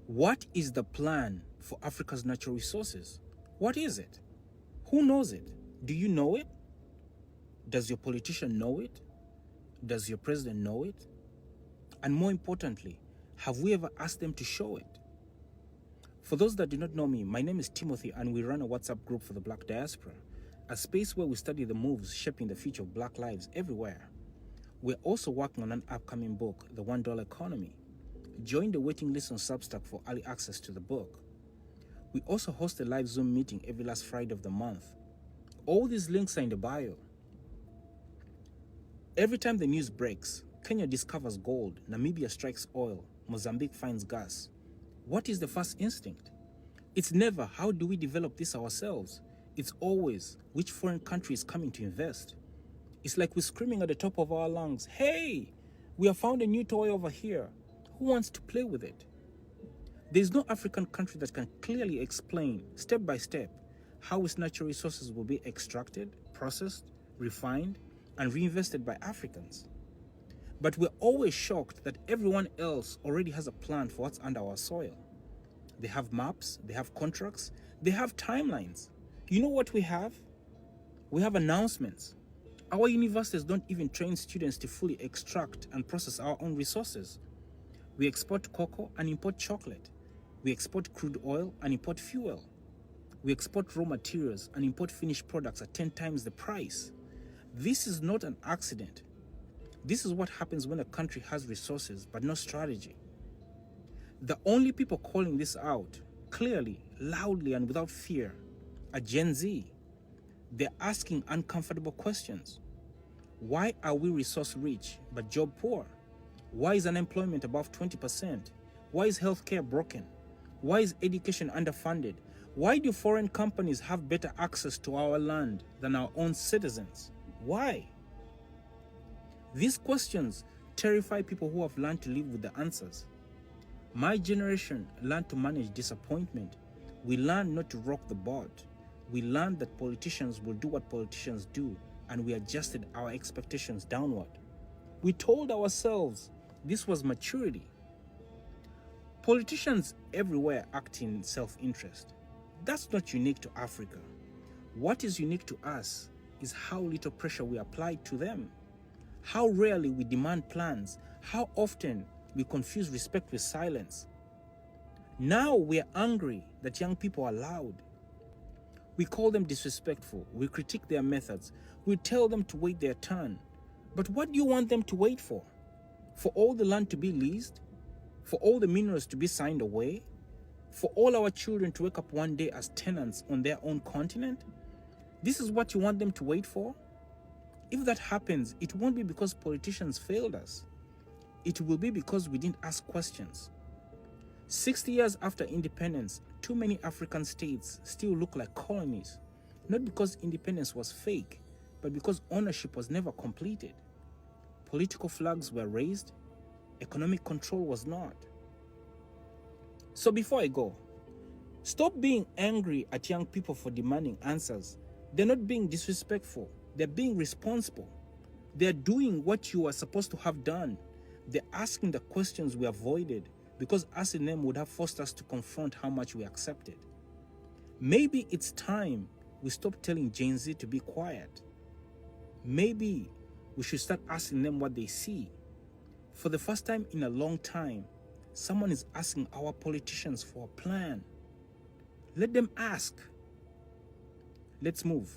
What is the plan for Africa's natural resources? What is it? Who knows it? Do you know it? Does your politician know it? Does your president know it? And more importantly, have we ever asked them to show it? For those that do not know me, my name is Timothy, and we run a WhatsApp group for the Black diaspora, a space where we study the moves shaping the future of Black lives everywhere. We're also working on an upcoming book, The $1 Economy. Join the waiting list on Substack for early access to the book. We also host a live Zoom meeting every last Friday of the month. All these links are in the bio. Every time the news breaks, Kenya discovers gold, Namibia strikes oil, Mozambique finds gas. What is the first instinct? It's never, how do we develop this ourselves? It's always, which foreign country is coming to invest? It's like we're screaming at the top of our lungs, hey, we have found a new toy over here. Who wants to play with it? There's no African country that can clearly explain, step by step, how its natural resources will be extracted, processed, refined, and reinvested by Africans. But we're always shocked that everyone else already has a plan for what's under our soil. They have maps, they have contracts, they have timelines. You know what we have? We have announcements. Our universities don't even train students to fully extract and process our own resources. We export cocoa and import chocolate. We export crude oil and import fuel. We export raw materials and import finished products at 10 times the price. This is not an accident. This is what happens when a country has resources but no strategy. The only people calling this out, clearly, loudly, and without fear, are Gen Z. They're asking uncomfortable questions. Why are we resource rich but job poor? Why is unemployment above 20%? Why is healthcare broken? Why is education underfunded? Why do foreign companies have better access to our land than our own citizens? Why? These questions terrify people who have learned to live with the answers. My generation learned to manage disappointment. We learned not to rock the boat. We learned that politicians will do what politicians do, and we adjusted our expectations downward. We told ourselves this was maturity. Politicians everywhere act in self-interest. That's not unique to Africa. What is unique to us is how little pressure we apply to them, how rarely we demand plans, how often we confuse respect with silence. Now we are angry that young people are loud. We call them disrespectful, we critique their methods, we tell them to wait their turn. But what do you want them to wait for? For all the land to be leased? For all the minerals to be signed away? For all our children to wake up one day as tenants on their own continent? This is what you want them to wait for? If that happens, it won't be because politicians failed us. It will be because we didn't ask questions. 60 years after independence, too many African states still look like colonies, not because independence was fake, but because ownership was never completed. Political flags were raised, economic control was not. So before I go, stop being angry at young people for demanding answers. They're not being disrespectful, they're being responsible. They're doing what you are supposed to have done. They're asking the questions we avoided because asking them would have forced us to confront how much we accepted. Maybe it's time we stop telling Gen Z to be quiet. Maybe we should start asking them what they see. For the first time in a long time, someone is asking our politicians for a plan. Let them ask. Let's move.